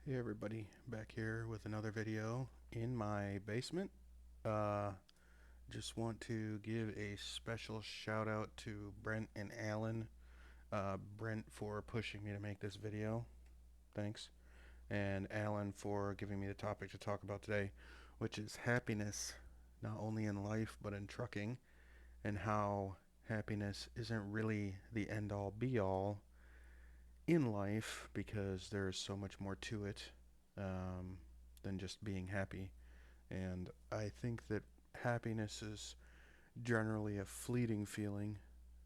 Hey everybody, back here with another video in my basement. Uh, just want to give a special shout out to Brent and Alan. Brent for pushing me to make this video. Thanks. And Alan for giving me the topic to talk about today, which is happiness, not only in life but in trucking, and how happiness isn't really the end all be all in life because there's so much more to it um, than just being happy. And I think that happiness is generally a fleeting feeling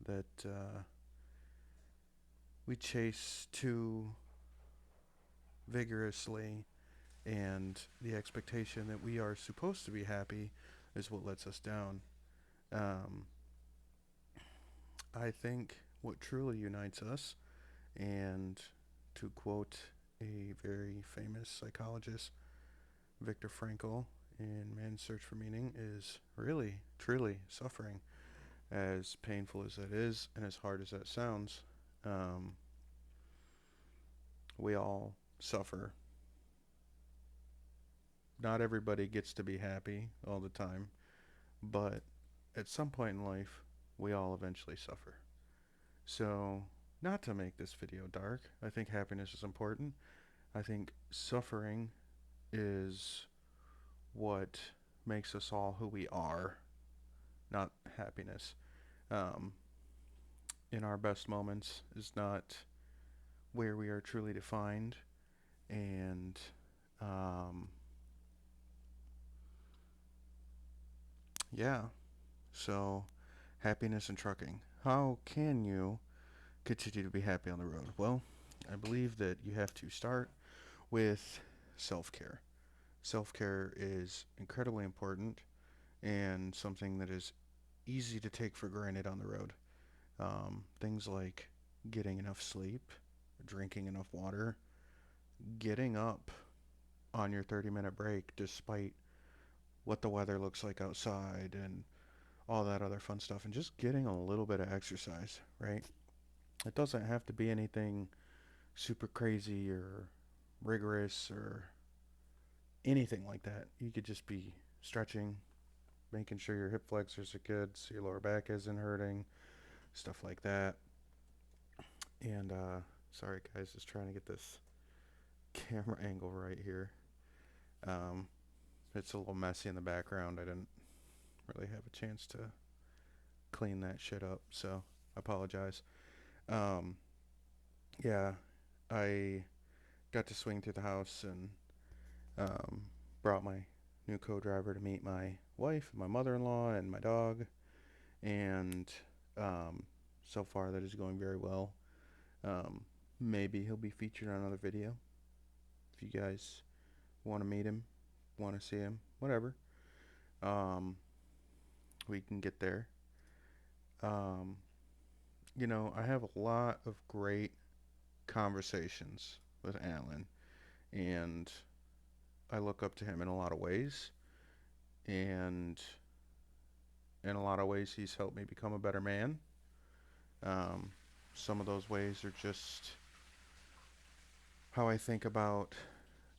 that we chase too vigorously, and the expectation that we are supposed to be happy is what lets us down. Um, I think what truly unites us, and to quote a very famous psychologist, Viktor Frankl, in Man's Search for Meaning, is really, truly suffering. As painful as that is, and as hard as that sounds, um, we all suffer. Not everybody gets to be happy all the time, but at some point in life, we all eventually suffer. So, not to make this video dark, I think happiness is important. I think suffering is what makes us all who we are, not happiness. Um, in our best moments is not where we are truly defined, and um, yeah, so happiness and trucking. How can you continue to be happy on the road? Well, I believe that you have to start with self care. Self care is incredibly important and something that is easy to take for granted on the road. Things like getting enough sleep, drinking enough water, getting up on your 30-minute break despite what the weather looks like outside and all that other fun stuff, and just getting a little bit of exercise, right? It doesn't have to be anything super crazy or rigorous or anything like that. You could just be stretching, making sure your hip flexors are good so your lower back isn't hurting, stuff like that. And sorry guys, just trying to get this camera angle right here. Um, it's a little messy in the background. I didn't really have a chance to clean that shit up, so I apologize. Um, yeah, I got to swing through the house and um, brought my new co-driver to meet my wife, my mother-in-law, and my dog. And um, so far, that is going very well. Um, Maybe he'll be featured on another video. If you guys want to meet him, want to see him, whatever, um, we can get there. Um, I have a lot of great conversations with Alan, and I look up to him in a lot of ways. And in a lot of ways, he's helped me become a better man. Um, some of those ways are just how I think about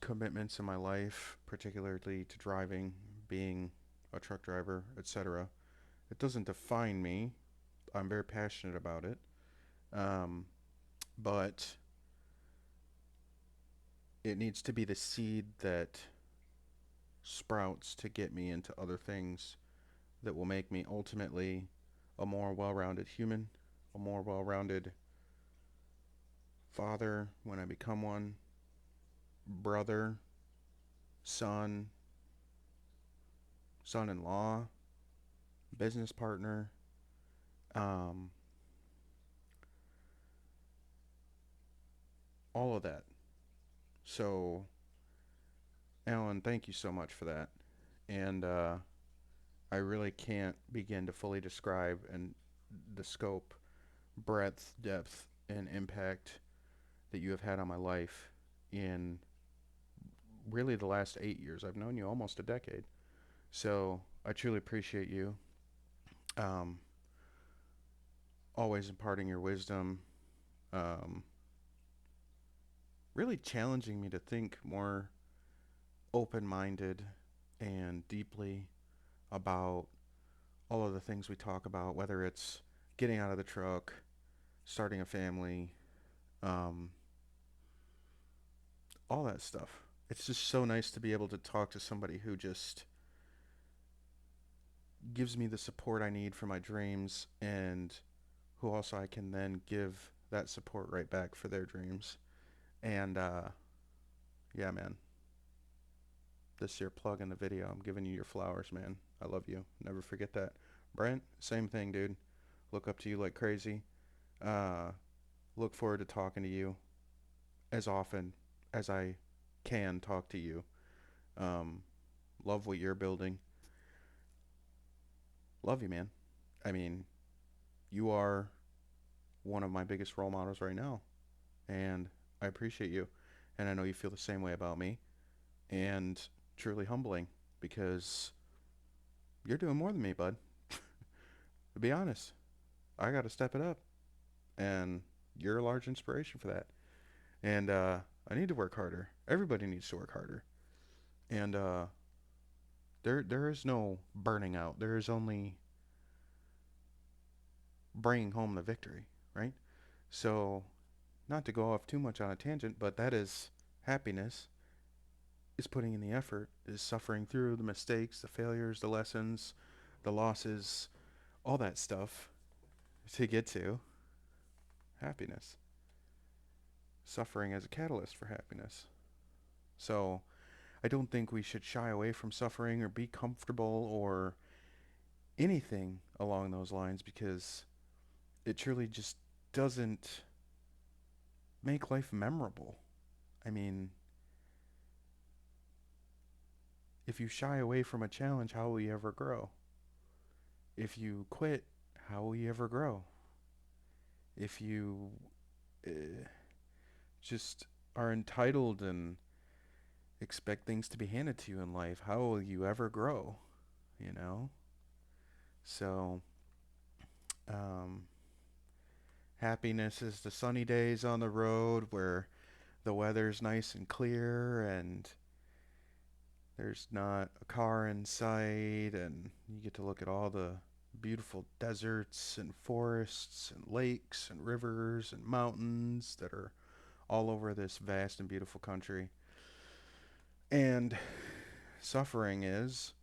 commitments in my life, particularly to driving, being a truck driver, etc. It doesn't define me. I'm very passionate about it. Um, but it needs to be the seed that sprouts to get me into other things that will make me ultimately a more well rounded human, a more well rounded father when I become one, brother, son, son in law, business partner, um, all of that. So, Alan, thank you so much for that. And I really can't begin to fully describe and the scope, breadth, depth, and impact that you have had on my life in really the last 8 years. I've known you almost a decade. So I truly appreciate you. Um, Always imparting your wisdom, um, really challenging me to think more open minded and deeply about all of the things we talk about, whether it's getting out of the truck, starting a family, um, all that stuff. It's just so nice to be able to talk to somebody who just gives me the support I need for my dreams and who also I can then give that support right back for their dreams. And yeah, man, this year plug in the video. I'm giving you your flowers, man. I love you. Never forget that. Brent, same thing, dude. Look up to you like crazy. Uh, look forward to talking to you as often as I can talk to you. Um, love what you're building. Love you, man. I mean, you are one of my biggest role models right now, and I appreciate you. And I know you feel the same way about me, and truly humbling because you're doing more than me, bud. To be honest, I got to step it up, and you're a large inspiration for that. And I need to work harder. Everybody needs to work harder. And there is no burning out. There is only bringing home the victory, right? So, not to go off too much on a tangent, but that is happiness, is putting in the effort, is suffering through the mistakes, the failures, the lessons, the losses, all that stuff to get to happiness. Suffering as a catalyst for happiness. So, I don't think we should shy away from suffering or be comfortable or anything along those lines because it truly just doesn't make life memorable. I mean, if you shy away from a challenge, how will you ever grow? If you quit, how will you ever grow? If you uh, just are entitled and expect things to be handed to you in life, how will you ever grow? You know? So, um, happiness is the sunny days on the road where the weather's nice and clear and there's not a car in sight and you get to look at all the beautiful deserts and forests and lakes and rivers and mountains that are all over this vast and beautiful country. And suffering is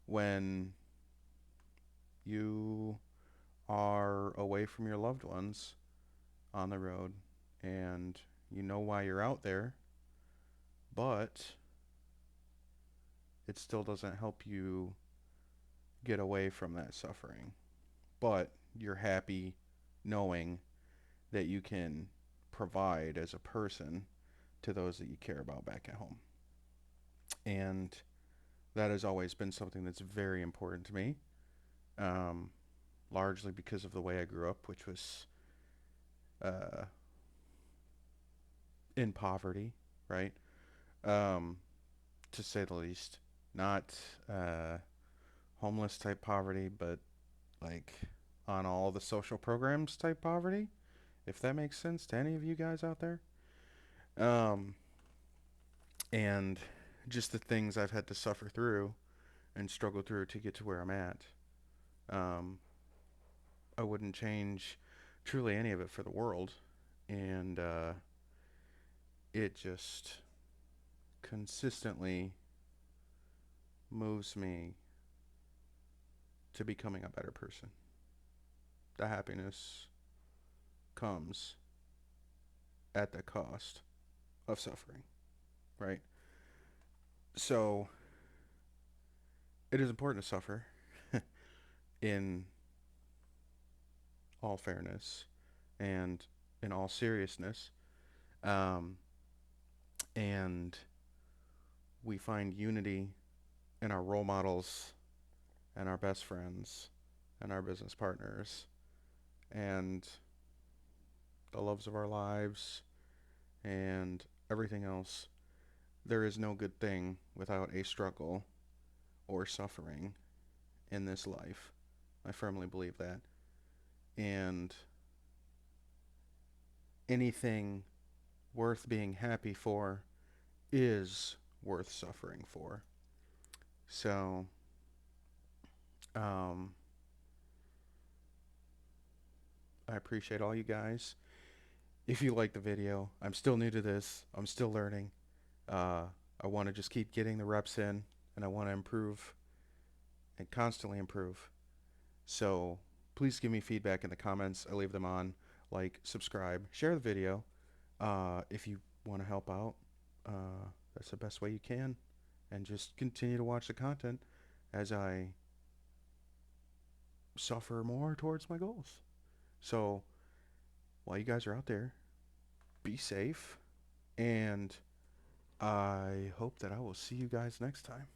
when you are away from your loved ones on the road and you know why you're out there, but it still doesn't help you get away from that suffering. But you're happy knowing that you can provide as a person to those that you care about back at home. And that has always been something that's very important to me, um, largely because of the way I grew up, which was uh, in poverty, right? Um, to say the least. Not homeless type poverty, but like on all the social programs type poverty, if that makes sense to any of you guys out there. Um, and just the things I've had to suffer through and struggle through to get to where I'm at. Um, I wouldn't change truly any of it for the world. And it just consistently moves me to becoming a better person. The happiness comes at the cost of suffering, right? So it is important to suffer in all fairness and in all seriousness. Um, and we find unity in our role models and our best friends and our business partners and the loves of our lives and everything else. There is no good thing without a struggle or suffering in this life. I firmly believe that. And anything worth being happy for is worth suffering for. So, um, I appreciate all you guys. If you like the video, I'm still new to this. I'm still learning. Uh, I want to just keep getting the reps in, and I want to improve and constantly improve. So please give me feedback in the comments. I leave them on. Like, subscribe, share the video. If you want to help out, that's the best way you can. And just continue to watch the content as I suffer more towards my goals. So while you guys are out there, be safe, and I hope that I will see you guys next time.